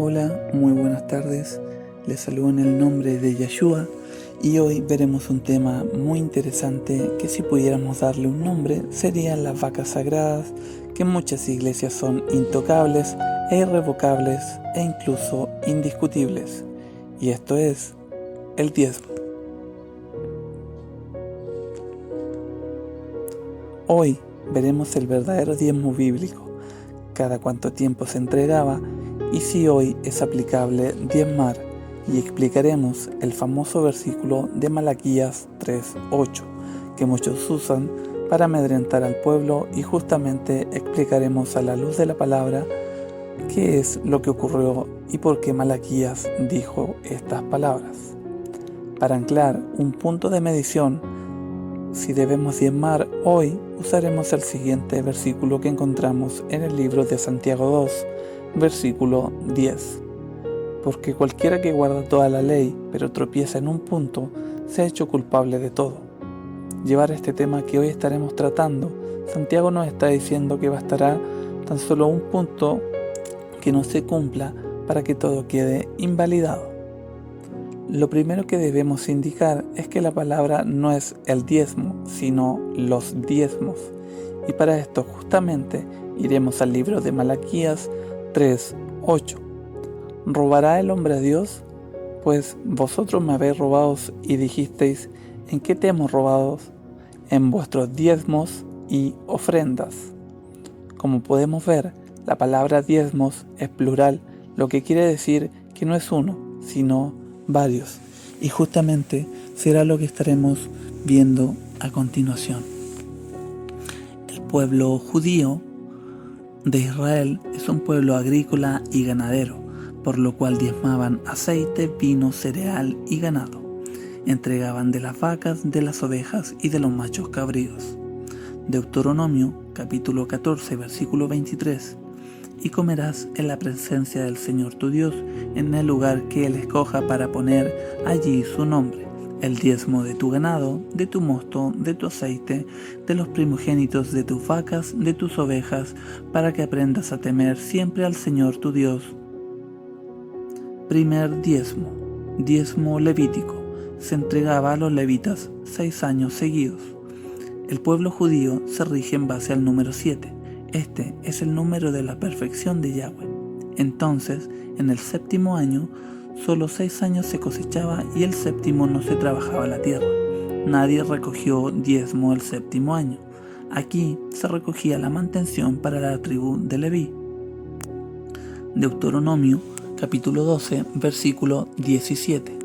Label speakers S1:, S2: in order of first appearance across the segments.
S1: Hola, muy buenas tardes. Les saludo en el nombre de Yeshua y hoy veremos un tema muy interesante que si pudiéramos darle un nombre serían las vacas sagradas, que en muchas iglesias son intocables e irrevocables e incluso indiscutibles. Y esto es el diezmo. Hoy veremos el verdadero diezmo bíblico, cada cuánto tiempo se entregaba y si hoy es aplicable diezmar, y explicaremos el famoso versículo de Malaquías 3:8 que muchos usan para amedrentar al pueblo, y justamente explicaremos a la luz de la palabra qué es lo que ocurrió y por qué Malaquías dijo estas palabras. Para anclar un punto de medición, si debemos diezmar hoy, usaremos el siguiente versículo que encontramos en el libro de Santiago 2, versículo 10. Porque cualquiera que guarda toda la ley, pero tropieza en un punto, se ha hecho culpable de todo. Llevar este tema que hoy estaremos tratando, Santiago nos está diciendo que bastará tan solo un punto que no se cumpla para que todo quede invalidado. Lo primero que debemos indicar es que la palabra no es el diezmo, sino los diezmos. Y para esto justamente iremos al libro de Malaquías 3:8. ¿Robará el hombre a Dios? Pues vosotros me habéis robado y dijisteis, ¿en qué te hemos robado? En vuestros diezmos y ofrendas. Como podemos ver, la palabra diezmos es plural, lo que quiere decir que no es uno, sino varios, y justamente será lo que estaremos viendo a continuación. El pueblo judío de Israel es un pueblo agrícola y ganadero, por lo cual diezmaban aceite, vino, cereal y ganado. Entregaban de las vacas, de las ovejas y de los machos cabríos. Deuteronomio capítulo 14 versículo 23. Y comerás en la presencia del Señor tu Dios en el lugar que Él escoja para poner allí su nombre, el diezmo de tu ganado, de tu mosto, de tu aceite, de los primogénitos de tus vacas, de tus ovejas, para que aprendas a temer siempre al Señor tu Dios. Primer diezmo, diezmo levítico, se entregaba a los levitas 6 años seguidos. El pueblo judío se rige en base al número 7. Este es el número de la perfección de Yahweh. Entonces, en el séptimo año, solo 6 años se cosechaba y el séptimo no se trabajaba la tierra. Nadie recogió diezmo el séptimo año. Aquí se recogía la mantención para la tribu de Leví. Deuteronomio capítulo 12, versículo 17.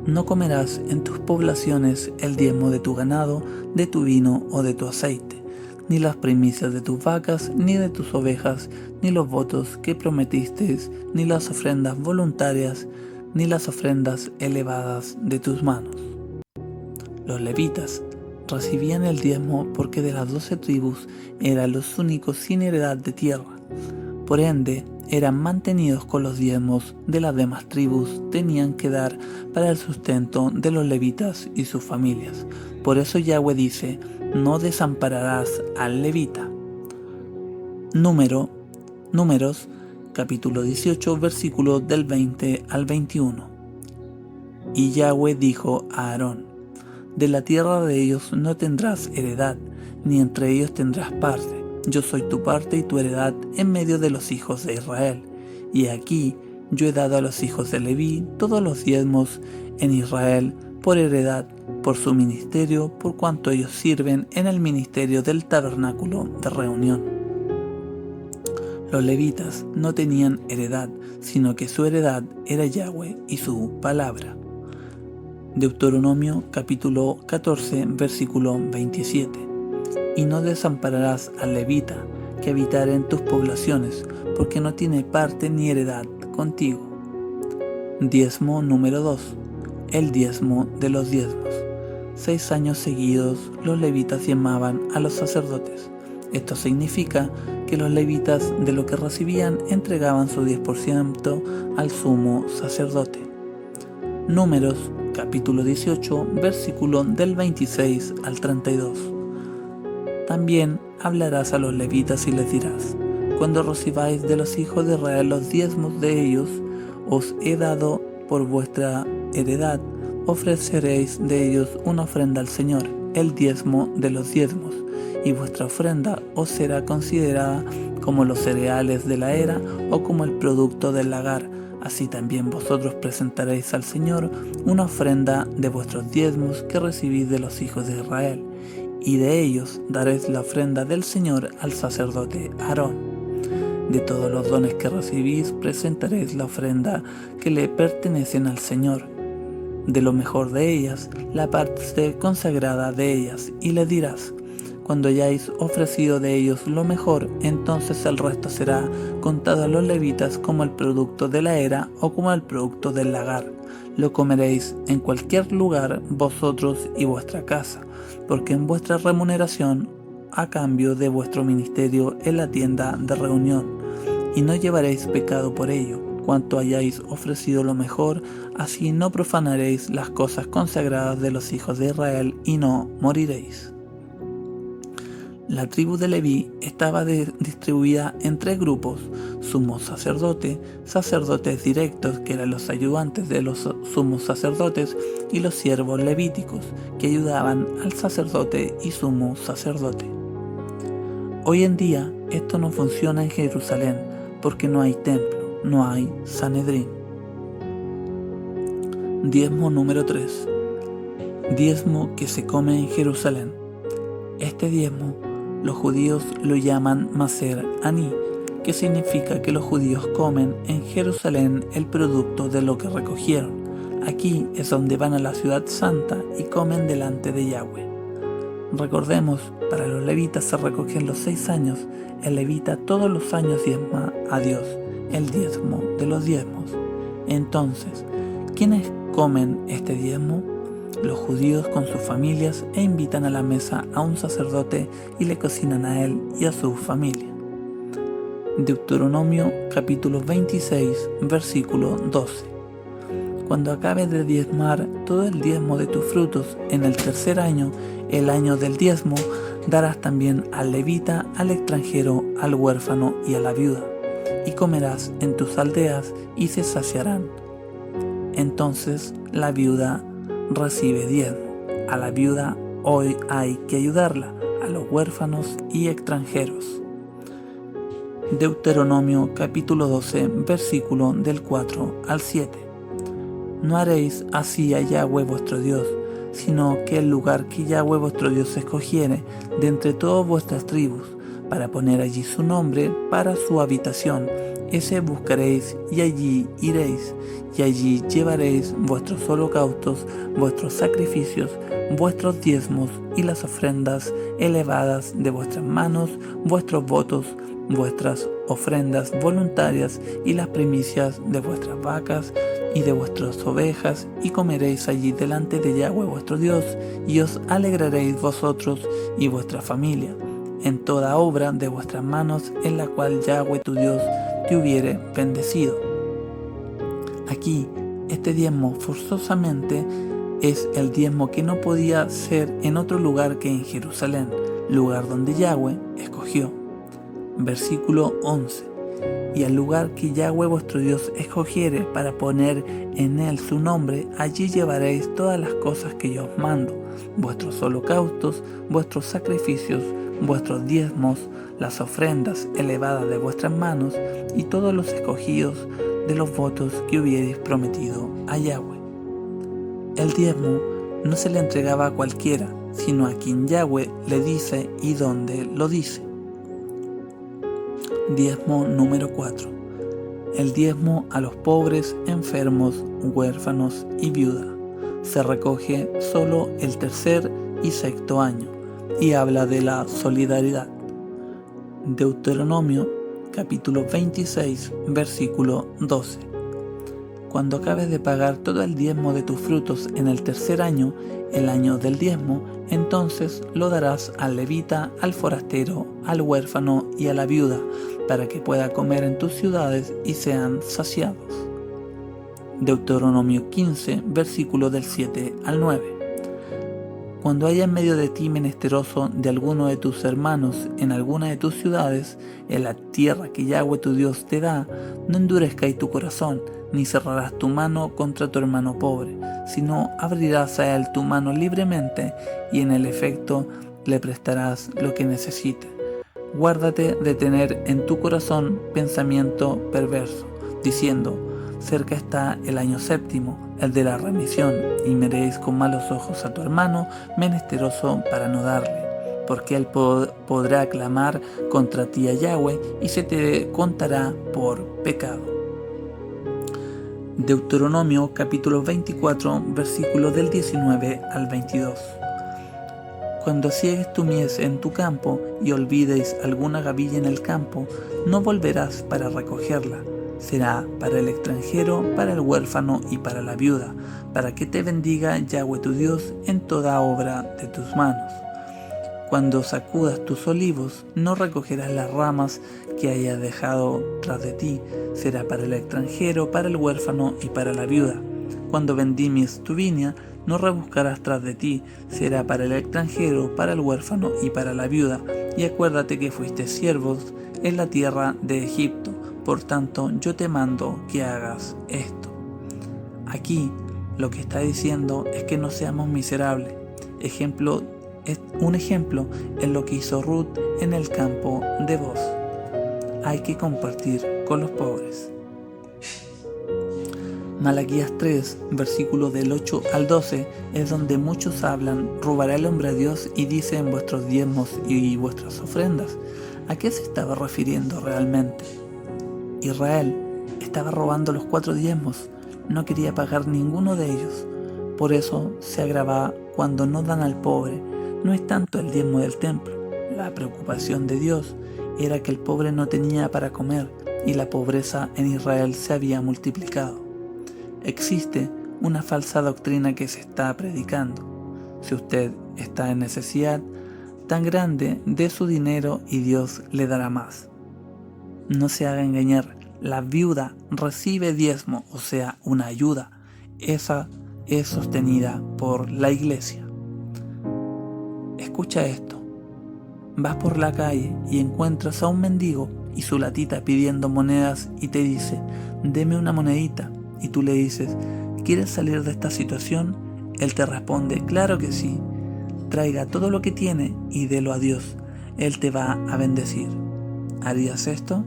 S1: No comerás en tus poblaciones el diezmo de tu ganado, de tu vino o de tu aceite, ni las primicias de tus vacas, ni de tus ovejas, ni los votos que prometisteis, ni las ofrendas voluntarias, ni las ofrendas elevadas de tus manos. Los levitas recibían el diezmo porque de las 12 tribus eran los únicos sin heredad de tierra. Por ende, eran mantenidos con los diezmos de las demás tribus, tenían que dar para el sustento de los levitas y sus familias. Por eso Yahweh dice, no desampararás al levita. Números, capítulo 18, versículos del 20 al 21. Y Yahweh dijo a Aarón, de la tierra de ellos no tendrás heredad, ni entre ellos tendrás parte. Yo soy tu parte y tu heredad en medio de los hijos de Israel. Y aquí yo he dado a los hijos de Leví todos los diezmos en Israel por heredad, por su ministerio, por cuanto ellos sirven en el ministerio del tabernáculo de reunión. Los levitas no tenían heredad, sino que su heredad era Yahweh y su palabra. Deuteronomio capítulo 14, versículo 27. Y no desampararás al levita que habitare en tus poblaciones, porque no tiene parte ni heredad contigo. Diezmo número 2. El diezmo de los diezmos. 6 años seguidos los levitas diezmaban a los sacerdotes. Esto significa que los levitas de lo que recibían entregaban su 10% al sumo sacerdote. Números capítulo 18, versículo del 26 al 32. También hablarás a los levitas y les dirás, cuando recibáis de los hijos de Israel los diezmos de ellos, os he dado por vuestra heredad, ofreceréis de ellos una ofrenda al Señor, el diezmo de los diezmos, y vuestra ofrenda os será considerada como los cereales de la era o como el producto del lagar. Así también vosotros presentaréis al Señor una ofrenda de vuestros diezmos que recibís de los hijos de Israel, y de ellos daréis la ofrenda del Señor al sacerdote Aarón. De todos los dones que recibís presentaréis la ofrenda que le pertenecen al Señor, de lo mejor de ellas, la parte consagrada de ellas, y le dirás: cuando hayáis ofrecido de ellos lo mejor, entonces el resto será contado a los levitas como el producto de la era o como el producto del lagar. Lo comeréis en cualquier lugar vosotros y vuestra casa, porque en vuestra remuneración a cambio de vuestro ministerio en la tienda de reunión, y no llevaréis pecado por ello. Cuanto hayáis ofrecido lo mejor, así no profanaréis las cosas consagradas de los hijos de Israel y no moriréis. La tribu de Leví estaba distribuida en 3 grupos: sumo sacerdote, sacerdotes directos, que eran los ayudantes de los sumos sacerdotes, y los siervos levíticos, que ayudaban al sacerdote y sumo sacerdote. Hoy en día esto no funciona en Jerusalén, porque no hay templo, no hay Sanedrín. Diezmo número 3. Diezmo que se come en Jerusalén. Este diezmo los judíos lo llaman Maser Aní, que significa que los judíos comen en Jerusalén el producto de lo que recogieron. Aquí es donde van a la ciudad santa y comen delante de Yahweh. Recordemos, para los levitas se recogen los 6 años. El levita todos los años diezma a Dios, el diezmo de los diezmos. Entonces, ¿quiénes comen este diezmo? Los judíos con sus familias, e invitan a la mesa a un sacerdote y le cocinan a él y a su familia. Deuteronomio capítulo 26, versículo 12. Cuando acabes de diezmar todo el diezmo de tus frutos en el 3er año, el año del diezmo, darás también al levita, al extranjero, al huérfano y a la viuda, y comerás en tus aldeas y se saciarán. Entonces la viuda recibe diezmo. A la viuda hoy hay que ayudarla, a los huérfanos y extranjeros. Deuteronomio capítulo 12, versículo del 4 al 7. No haréis así a Yahweh vuestro Dios, sino que el lugar que Yahweh vuestro Dios escogiere de entre todas vuestras tribus, para poner allí su nombre para su habitación, ese buscaréis y allí iréis, y allí llevaréis vuestros holocaustos, vuestros sacrificios, vuestros diezmos y las ofrendas elevadas de vuestras manos, vuestros votos, vuestras ofrendas voluntarias y las primicias de vuestras vacas y de vuestras ovejas, y comeréis allí delante de Yahweh vuestro Dios, y os alegraréis vosotros y vuestra familia en toda obra de vuestras manos, en la cual Yahweh tu Dios te hubiere bendecido. Aquí, este diezmo forzosamente es el diezmo que no podía ser en otro lugar que en Jerusalén, lugar donde Yahweh escogió. Versículo 11. Y al lugar que Yahweh vuestro Dios escogiere para poner en él su nombre, allí llevaréis todas las cosas que yo os mando, vuestros holocaustos, vuestros sacrificios, vuestros diezmos, las ofrendas elevadas de vuestras manos, y todos los escogidos de los votos que hubierais prometido a Yahweh. El diezmo no se le entregaba a cualquiera, sino a quien Yahweh le dice y donde lo dice. Diezmo número 4. El diezmo a los pobres, enfermos, huérfanos y viuda. Se recoge solo el 3er y 6º año y habla de la solidaridad. Deuteronomio capítulo 26, versículo 12. Cuando acabes de pagar todo el diezmo de tus frutos en el 3er año, el año del diezmo, entonces lo darás al levita, al forastero, al huérfano y a la viuda, para que pueda comer en tus ciudades y sean saciados. Deuteronomio 15, versículo del 7 al 9. Cuando haya en medio de ti menesteroso de alguno de tus hermanos en alguna de tus ciudades, en la tierra que Yahweh tu Dios te da, no endurezcáis tu corazón, ni cerrarás tu mano contra tu hermano pobre, sino abrirás a él tu mano libremente, y en el efecto le prestarás lo que necesite. Guárdate de tener en tu corazón pensamiento perverso, diciendo: cerca está el año séptimo, el de la remisión, y miréis con malos ojos a tu hermano menesteroso para no darle, porque él podrá clamar contra ti a Yahweh y se te contará por pecado. Deuteronomio capítulo 24, versículos del 19 al 22. Cuando ciegues tu mies en tu campo y olvides alguna gavilla en el campo, no volverás para recogerla. Será para el extranjero, para el huérfano y para la viuda, para que te bendiga Yahweh tu Dios en toda obra de tus manos. Cuando sacudas tus olivos, no recogerás las ramas que hayas dejado tras de ti. Será para el extranjero, para el huérfano y para la viuda. Cuando vendimies tu viña, no rebuscarás tras de ti. Será para el extranjero, para el huérfano y para la viuda. Y acuérdate que fuiste siervos en la tierra de Egipto. Por tanto, yo te mando que hagas esto. Aquí lo que está diciendo es que no seamos miserables. Un ejemplo es lo que hizo Ruth en el campo de Boz. Hay que compartir con los pobres. Malaquías 3, versículos del 8 al 12, es donde muchos hablan: robará el hombre a Dios y dice en vuestros diezmos y vuestras ofrendas. ¿A qué se estaba refiriendo realmente? Israel estaba robando los 4 diezmos, no quería pagar ninguno de ellos. Por eso se agrava cuando no dan al pobre. No es tanto el diezmo del templo. La preocupación de Dios era que el pobre no tenía para comer y la pobreza en Israel se había multiplicado. Existe una falsa doctrina que se está predicando. Si usted está en necesidad tan grande, dé su dinero y Dios le dará más. No se haga engañar, la viuda recibe diezmo, o sea, una ayuda. Esa es sostenida por la iglesia. Escucha esto. Vas por la calle y encuentras a un mendigo y su latita pidiendo monedas y te dice: deme una monedita. Y tú le dices: ¿quieres salir de esta situación? Él te responde: claro que sí. Traiga todo lo que tiene y délo a Dios. Él te va a bendecir. ¿Harías esto?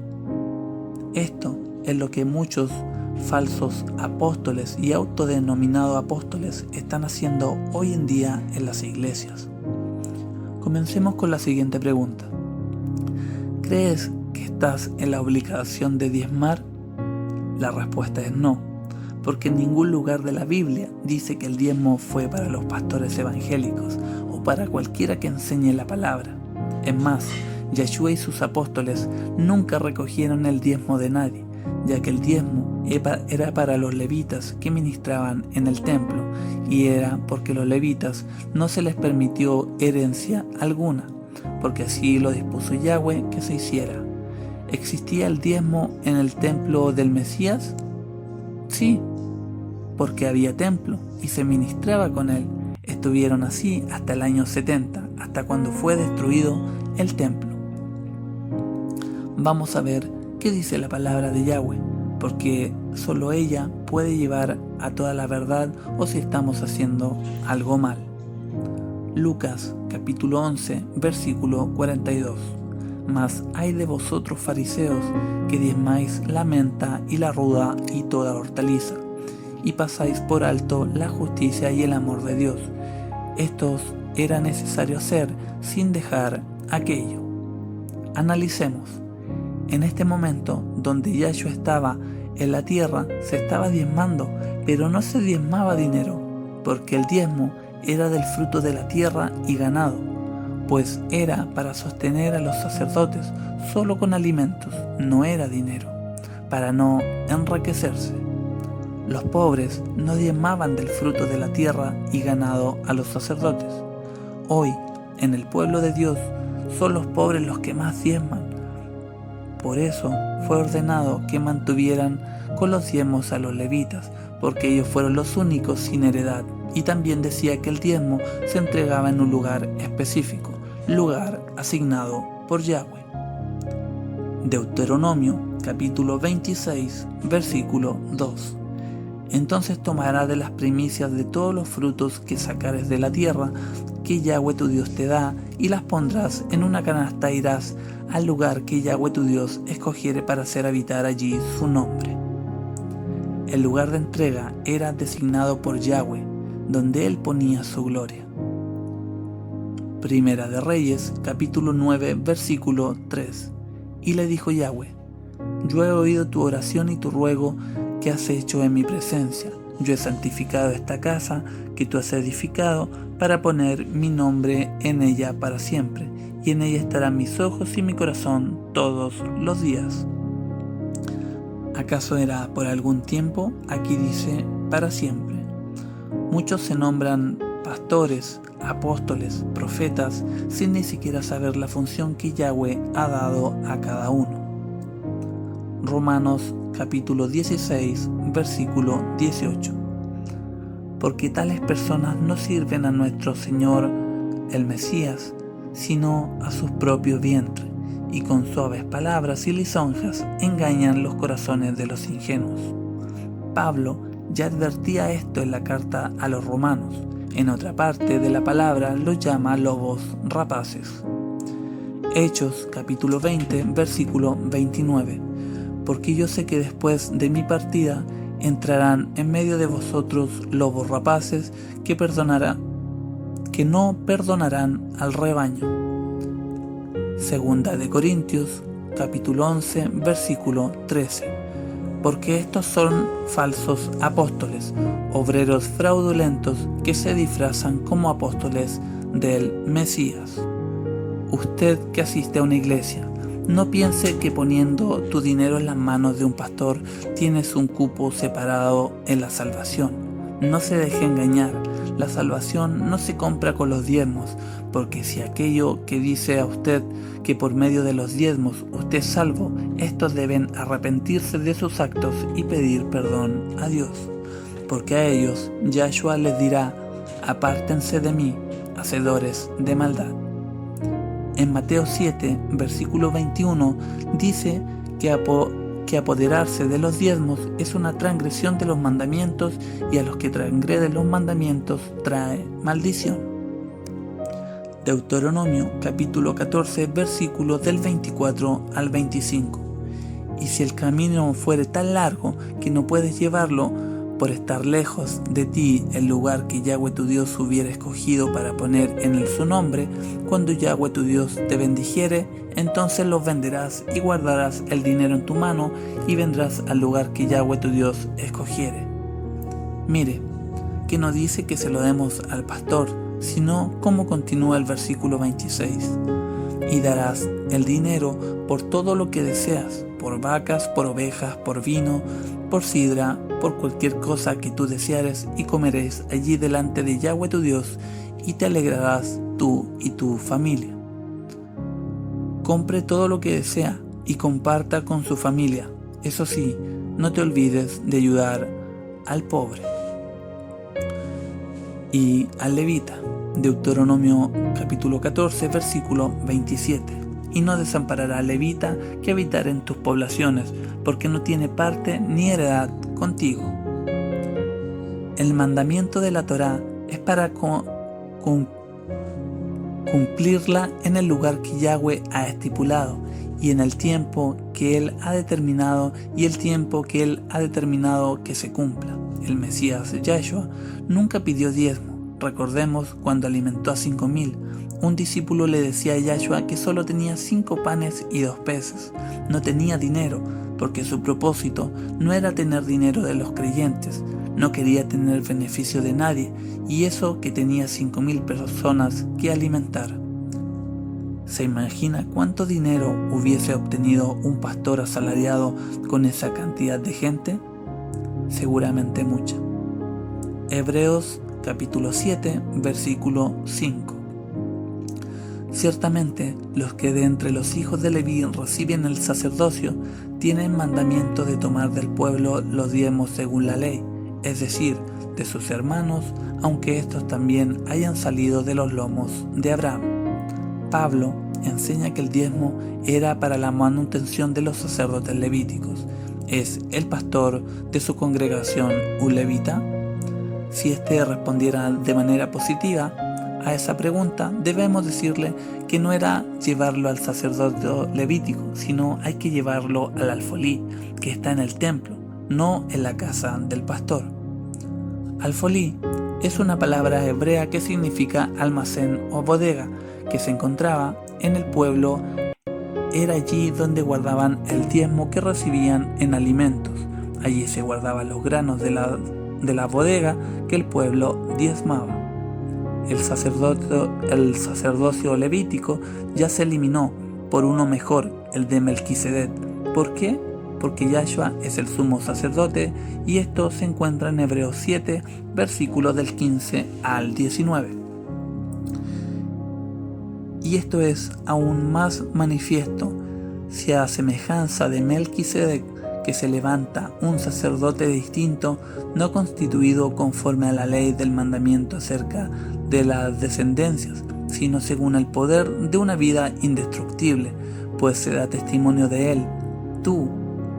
S1: Esto es lo que muchos falsos apóstoles y autodenominados apóstoles están haciendo hoy en día en las iglesias. Comencemos con la siguiente pregunta. ¿Crees que estás en la obligación de diezmar? La respuesta es no, porque en ningún lugar de la Biblia dice que el diezmo fue para los pastores evangélicos o para cualquiera que enseñe la palabra. Es más, Yeshua y sus apóstoles nunca recogieron el diezmo de nadie, ya que el diezmo era para los levitas que ministraban en el templo, y era porque los levitas no se les permitió herencia alguna, porque así lo dispuso Yahweh que se hiciera. ¿Existía el diezmo en el templo del Mesías? Sí, porque había templo y se ministraba con él. Estuvieron así hasta el año 70, hasta cuando fue destruido el templo. Vamos a ver qué dice la palabra de Yahweh, porque solo ella puede llevar a toda la verdad o si estamos haciendo algo mal. Lucas capítulo 11, versículo 42. Mas hay de vosotros fariseos, que diezmáis la menta y la ruda y toda hortaliza, y pasáis por alto la justicia y el amor de Dios. Estos era necesario hacer sin dejar aquello. Analicemos. En este momento, donde Yahshua estaba en la tierra, se estaba diezmando, pero no se diezmaba dinero, porque el diezmo era del fruto de la tierra y ganado, pues era para sostener a los sacerdotes solo con alimentos, no era dinero, para no enriquecerse. Los pobres no diezmaban del fruto de la tierra y ganado a los sacerdotes. Hoy, en el pueblo de Dios, son los pobres los que más diezman. Por eso fue ordenado que mantuvieran con los diezmos a los levitas, porque ellos fueron los únicos sin heredad y también decía que el diezmo se entregaba en un lugar específico, lugar asignado por Yahweh. Deuteronomio capítulo 26, versículo 2. Entonces tomarás de las primicias de todos los frutos que sacares de la tierra que Yahweh tu Dios te da, y las pondrás en una canasta e irás al lugar que Yahweh tu Dios escogiere para hacer habitar allí su nombre. El lugar de entrega era designado por Yahweh, donde él ponía su gloria. Primera de Reyes, capítulo 9, versículo 3. Y le dijo Yahweh: yo he oído tu oración y tu ruego que has hecho en mi presencia. Yo he santificado esta casa que tú has edificado para poner mi nombre en ella para siempre, y en ella estarán mis ojos y mi corazón todos los días. ¿Acaso era por algún tiempo? Aquí dice para siempre. Muchos se nombran pastores, apóstoles, profetas, sin ni siquiera saber la función que Yahweh ha dado a cada uno. Romanos capítulo 16, versículo 18. Porque tales personas no sirven a nuestro Señor, el Mesías, sino a sus propios vientres, y con suaves palabras y lisonjas engañan los corazones de los ingenuos. Pablo ya advertía esto en la carta a los romanos. En otra parte de la palabra los llama lobos rapaces. Hechos capítulo 20, versículo 29. Porque yo sé que después de mi partida entrarán en medio de vosotros lobos rapaces que no perdonarán al rebaño. Segunda de Corintios capítulo 11, versículo 13. Porque estos son falsos apóstoles, obreros fraudulentos que se disfrazan como apóstoles del Mesías. Usted que asiste a una iglesia, no piense que poniendo tu dinero en las manos de un pastor tienes un cupo separado en la salvación. No se deje engañar, la salvación no se compra con los diezmos, porque si aquello que dice a usted que por medio de los diezmos usted es salvo, estos deben arrepentirse de sus actos y pedir perdón a Dios, porque a ellos Yahshua les dirá: apártense de mí, hacedores de maldad. En Mateo 7, versículo 21, dice que apoderarse de los diezmos es una transgresión de los mandamientos, y a los que transgreden los mandamientos trae maldición. Deuteronomio capítulo 14, versículos del 24 al 25. Y si el camino fuere tan largo que no puedes llevarlo, por estar lejos de ti el lugar que Yahweh tu Dios hubiera escogido para poner en él su nombre, cuando Yahweh tu Dios te bendijere, entonces los venderás y guardarás el dinero en tu mano y vendrás al lugar que Yahweh tu Dios escogiere. Mire, que no dice que se lo demos al pastor, sino como continúa el versículo 26. Y darás el dinero por todo lo que deseas, por vacas, por ovejas, por vino, por sidra, por cualquier cosa que tú deseares, y comeréis allí delante de Yahweh tu Dios, y te alegrarás tú y tu familia. Compre todo lo que desea y comparta con su familia. Eso sí, no te olvides de ayudar al pobre. Y al levita, Deuteronomio capítulo 14, versículo 27. Y no desamparará al levita que habitar en tus poblaciones, porque no tiene parte ni heredad contigo. El mandamiento de la Torá es para cumplirla en el lugar que Yahweh ha estipulado, y en el tiempo que Él ha determinado, y el tiempo que Él ha determinado que se cumpla. El Mesías Yahshua nunca pidió diezmo. Recordemos cuando alimentó a 5,000. Un discípulo le decía a Yahshua que solo tenía 5 panes y 2 peces. No tenía dinero, porque su propósito no era tener dinero de los creyentes. No quería tener beneficio de nadie, y eso que tenía 5,000 personas que alimentar. ¿Se imagina cuánto dinero hubiese obtenido un pastor asalariado con esa cantidad de gente? Seguramente mucha. Hebreos capítulo 7, versículo 5. Ciertamente, los que de entre los hijos de Leví reciben el sacerdocio tienen mandamiento de tomar del pueblo los diezmos según la ley, es decir, de sus hermanos, aunque estos también hayan salido de los lomos de Abraham. Pablo enseña que el diezmo era para la manutención de los sacerdotes levíticos. ¿Es el pastor de su congregación un levita? Si éste respondiera de manera positiva a esa pregunta, debemos decirle que no era llevarlo al sacerdote levítico, sino hay que llevarlo al alfolí, que está en el templo, no en la casa del pastor. Alfolí es una palabra hebrea que significa almacén o bodega, que se encontraba en el pueblo. Era allí donde guardaban el diezmo que recibían en alimentos. Allí se guardaban los granos de la bodega que el pueblo diezmaba. El sacerdocio levítico ya se eliminó por uno mejor, el de Melquisedec. ¿Por qué? Porque Yahshua es el sumo sacerdote, y esto se encuentra en Hebreos 7, versículos del 15 al 19. Y esto es aún más manifiesto si a semejanza de Melquisedec, que se levanta un sacerdote distinto, no constituido conforme a la ley del mandamiento acerca de las descendencias, sino según el poder de una vida indestructible, pues se da testimonio de él: tú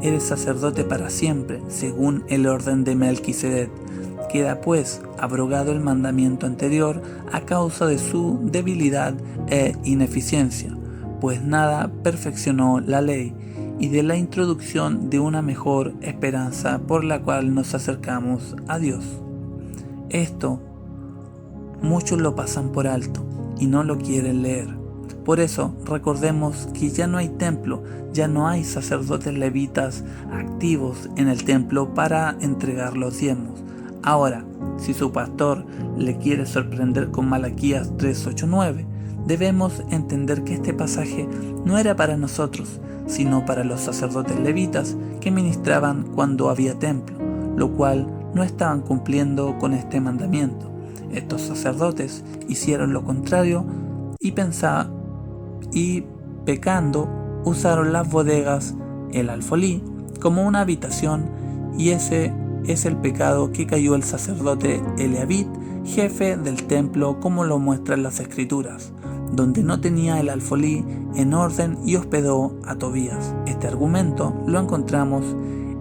S1: eres sacerdote para siempre, según el orden de Melquisedec. Queda pues abrogado el mandamiento anterior a causa de su debilidad e ineficiencia, pues nada perfeccionó la ley, y de la introducción de una mejor esperanza por la cual nos acercamos a Dios. Esto muchos lo pasan por alto y no lo quieren leer. Por eso recordemos que ya no hay templo, ya no hay sacerdotes levitas activos en el templo para entregar los diezmos. Ahora, si su pastor le quiere sorprender con Malaquías 3:8-9, debemos entender que este pasaje no era para nosotros, sino para los sacerdotes levitas que ministraban cuando había templo, lo cual no estaban cumpliendo con este mandamiento. Estos sacerdotes hicieron lo contrario y pecando usaron las bodegas, el alfolí, como una habitación, y ese es el pecado que cayó el sacerdote Eliabit, jefe del templo, como lo muestran las escrituras, donde no tenía el alfolí en orden y hospedó a Tobías. Este argumento lo encontramos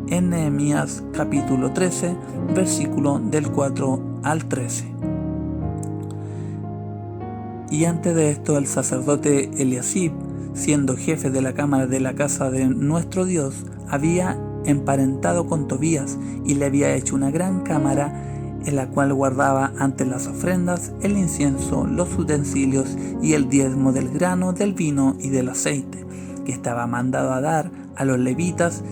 S1: en Nehemías capítulo 13, versículo del 4 al 13. Y antes de esto, el sacerdote Eliasib, siendo jefe de la cámara de la casa de nuestro Dios, había emparentado con Tobías y le había hecho una gran cámara en la cual guardaba ante las ofrendas el incienso, los utensilios y el diezmo del grano, del vino y del aceite, que estaba mandado a dar a los levitas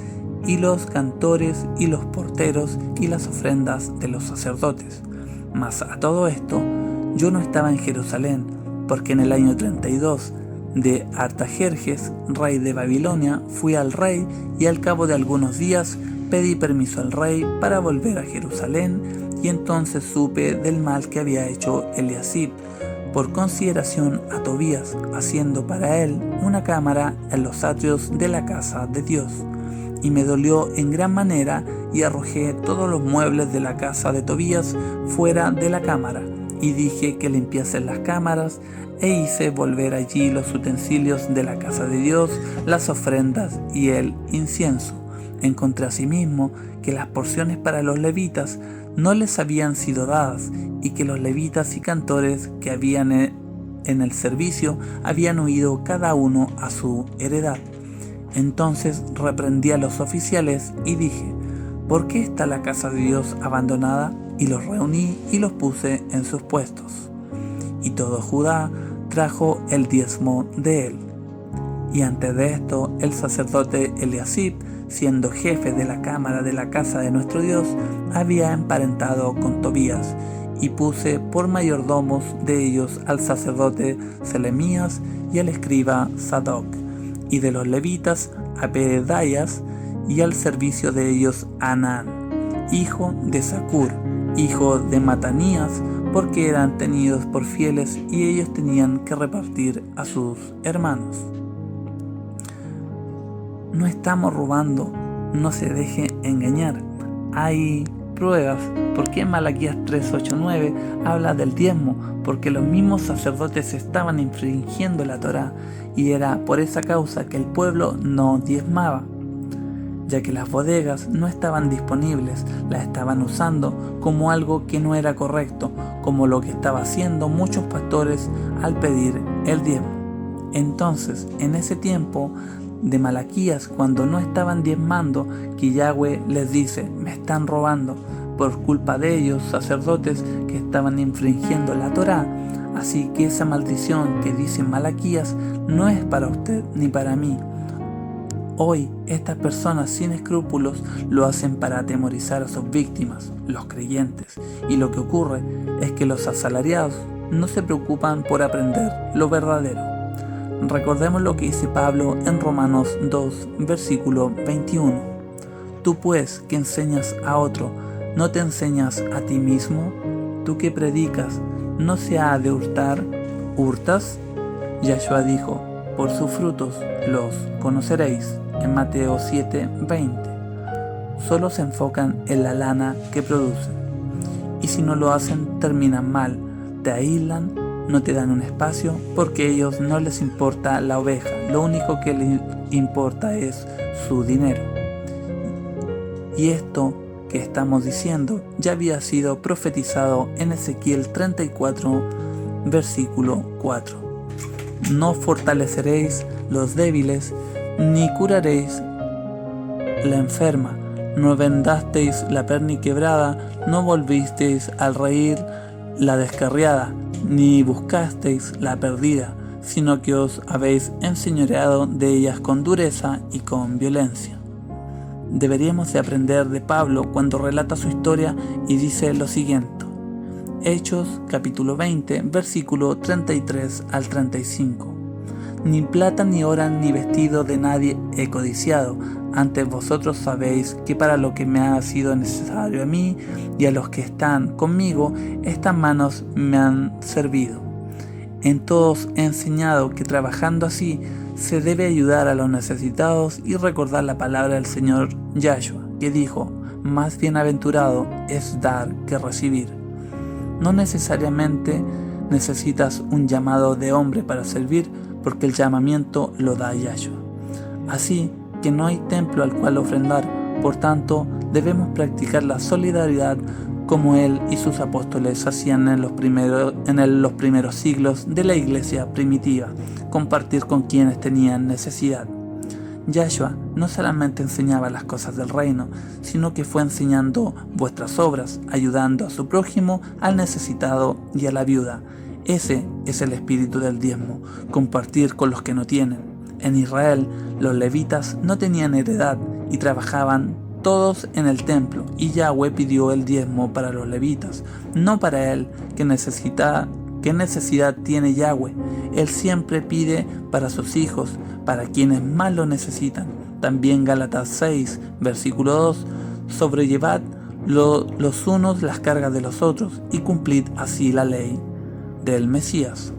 S1: y los cantores y los porteros y las ofrendas de los sacerdotes. Mas a todo esto yo no estaba en Jerusalén, porque en el año 32 de Artajerjes, rey de Babilonia, fui al rey, y al cabo de algunos días pedí permiso al rey para volver a Jerusalén, y entonces supe del mal que había hecho Eliasib por consideración a Tobías, haciendo para él una cámara en los atrios de la casa de Dios. Y me dolió en gran manera, y arrojé todos los muebles de la casa de Tobías fuera de la cámara, y dije que limpiasen las cámaras, e hice volver allí los utensilios de la casa de Dios, las ofrendas y el incienso. Encontré asimismo que las porciones para los levitas no les habían sido dadas, y que los levitas y cantores que habían en el servicio habían huido cada uno a su heredad. Entonces reprendí a los oficiales y dije: ¿por qué está la casa de Dios abandonada? Y los reuní y los puse en sus puestos. Y todo Judá trajo el diezmo de él. Y antes de esto, el sacerdote Eliasib, siendo jefe de la cámara de la casa de nuestro Dios, había emparentado con Tobías, y puse por mayordomos de ellos al sacerdote Selemías y al escriba Sadoc, y de los levitas a Pedaias, y al servicio de ellos a Anán, hijo de Zacur, hijo de Matanías, porque eran tenidos por fieles, y ellos tenían que repartir a sus hermanos. No estamos robando, no se deje engañar. Hay pruebas. ¿Por qué Malaquías 3:8-9 habla del diezmo? Porque los mismos sacerdotes estaban infringiendo la Torá, y era por esa causa que el pueblo no diezmaba, ya que las bodegas no estaban disponibles, las estaban usando como algo que no era correcto, como lo que estaban haciendo muchos pastores al pedir el diezmo. Entonces, en ese tiempo de Malaquías, cuando no estaban diezmando, que Yahweh les dice: me están robando por culpa de ellos, sacerdotes que estaban infringiendo la Torá. Así que esa maldición que dice Malaquías no es para usted ni para mí. Hoy estas personas sin escrúpulos lo hacen para atemorizar a sus víctimas, los creyentes, y lo que ocurre es que los asalariados no se preocupan por aprender lo verdadero. Recordemos lo que dice Pablo en Romanos 2, versículo 21. Tú pues, que enseñas a otro, ¿no te enseñas a ti mismo? Tú que predicas, ¿no se ha de hurtar? ¿Hurtas? Yahshua dijo: por sus frutos los conoceréis, en Mateo 7:20. Solo se enfocan en la lana que producen, y si no lo hacen terminan mal, te aíslan, no te dan un espacio, porque a ellos no les importa la oveja, lo único que les importa es su dinero. Y esto que estamos diciendo ya había sido profetizado en Ezequiel 34, versículo 4. No fortaleceréis los débiles, ni curaréis la enferma, no vendasteis la perni quebrada, no volvisteis al reír la descarriada, ni buscasteis la perdida, sino que os habéis enseñoreado de ellas con dureza y con violencia. Deberíamos de aprender de Pablo cuando relata su historia y dice lo siguiente. Hechos capítulo 20, versículo 33 al 35. Ni plata ni oro ni vestido de nadie he codiciado. Antes vosotros sabéis que para lo que me ha sido necesario a mí y a los que están conmigo, estas manos me han servido. En todos he enseñado que trabajando así se debe ayudar a los necesitados y recordar la palabra del Señor Yahshua, que dijo: más bienaventurado es dar que recibir. No necesariamente necesitas un llamado de hombre para servir, porque el llamamiento lo da Yahshua. Así que no hay templo al cual ofrendar, por tanto debemos practicar la solidaridad como él y sus apóstoles hacían en los primeros siglos de la iglesia primitiva, compartir con quienes tenían necesidad. Yahshua no solamente enseñaba las cosas del reino, sino que fue enseñando vuestras obras, ayudando a su prójimo, al necesitado y a la viuda. Ese es el espíritu del diezmo, compartir con los que no tienen. En Israel, los levitas no tenían heredad y trabajaban todos en el templo, y Yahweh pidió el diezmo para los levitas, no para él. ¿Qué necesidad tiene Yahweh? Él siempre pide para sus hijos, para quienes más lo necesitan. También Gálatas 6, versículo 2, sobrellevad los unos las cargas de los otros y cumplid así la ley del Mesías.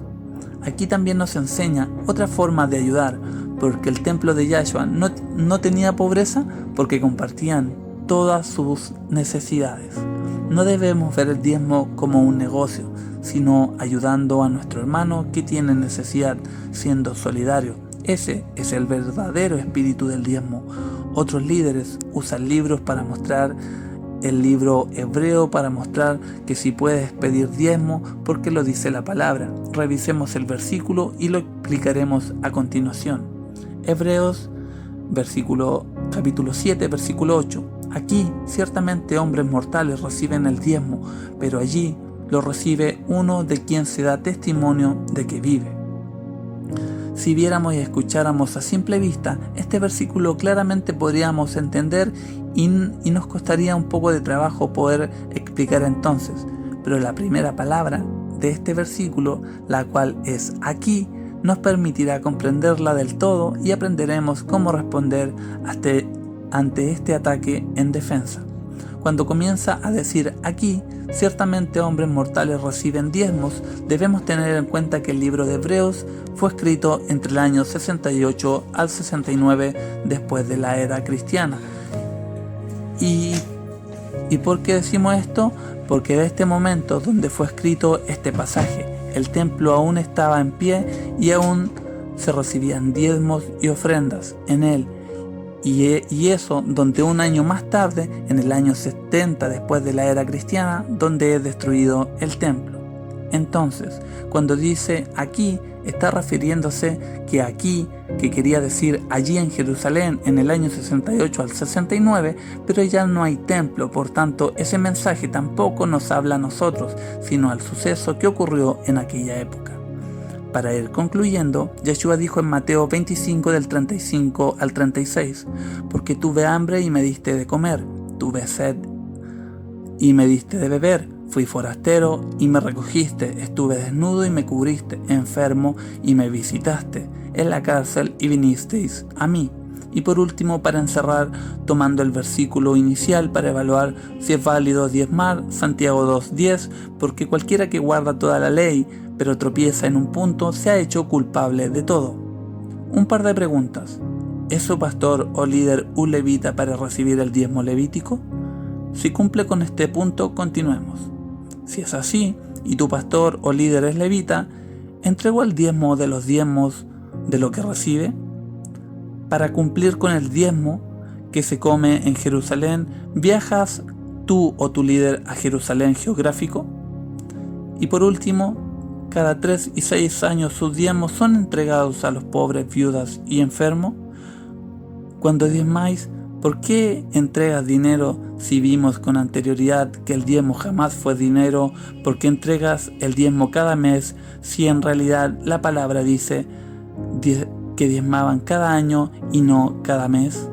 S1: Aquí también nos enseña otra forma de ayudar, porque el templo de Yahshua no tenía pobreza, porque compartían todas sus necesidades. No debemos ver el diezmo como un negocio, sino ayudando a nuestro hermano que tiene necesidad, siendo solidario. Ese es el verdadero espíritu del diezmo. Otros líderes usan libros para mostrar el libro hebreo para mostrar que si puedes pedir diezmo porque lo dice la palabra. Revisemos el versículo y lo explicaremos a continuación. Hebreos capítulo 7, versículo 8. Aquí ciertamente hombres mortales reciben el diezmo, pero allí lo recibe uno de quien se da testimonio de que vive. Si viéramos y escucháramos a simple vista, este versículo claramente podríamos entender y nos costaría un poco de trabajo poder explicar entonces. Pero la primera palabra de este versículo, la cual es aquí, nos permitirá comprenderla del todo y aprenderemos cómo responder ante este ataque en defensa. Cuando comienza a decir aquí, ciertamente hombres mortales reciben diezmos, debemos tener en cuenta que el libro de Hebreos fue escrito entre el año 68 al 69 después de la era cristiana. Y ¿Y por qué decimos esto? Porque de este momento donde fue escrito este pasaje, el templo aún estaba en pie y aún se recibían diezmos y ofrendas en él. Y eso donde un año más tarde, en el año 70 después de la era cristiana, donde es destruido el templo. Entonces, cuando dice aquí, está refiriéndose que aquí, que quería decir allí en Jerusalén en el año 68 al 69, pero ya no hay templo, por tanto ese mensaje tampoco nos habla a nosotros, sino al suceso que ocurrió en aquella época. Para ir concluyendo, Yeshua dijo en Mateo 25 del 35 al 36, porque tuve hambre y me diste de comer, tuve sed y me diste de beber, fui forastero y me recogiste, estuve desnudo y me cubriste, enfermo y me visitaste, en la cárcel y vinisteis a mí. Y por último, para encerrar, tomando el versículo inicial para evaluar si es válido diezmar, Santiago 2:10, porque cualquiera que guarda toda la ley, pero tropieza en un punto, se ha hecho culpable de todo. Un par de preguntas. ¿Es su pastor o líder un levita para recibir el diezmo levítico? Si cumple con este punto, continuemos. Si es así, y tu pastor o líder es levita, ¿entregó el diezmo de los diezmos de lo que recibe? Para cumplir con el diezmo que se come en Jerusalén, ¿viajas tú o tu líder a Jerusalén geográfico? Y por último, cada 3 y 6 años sus diezmos son entregados a los pobres, viudas y enfermos. Cuando diezmáis, ¿por qué entregas dinero si vimos con anterioridad que el diezmo jamás fue dinero? ¿Por qué entregas el diezmo cada mes si en realidad la palabra dice que diezmaban cada año y no cada mes?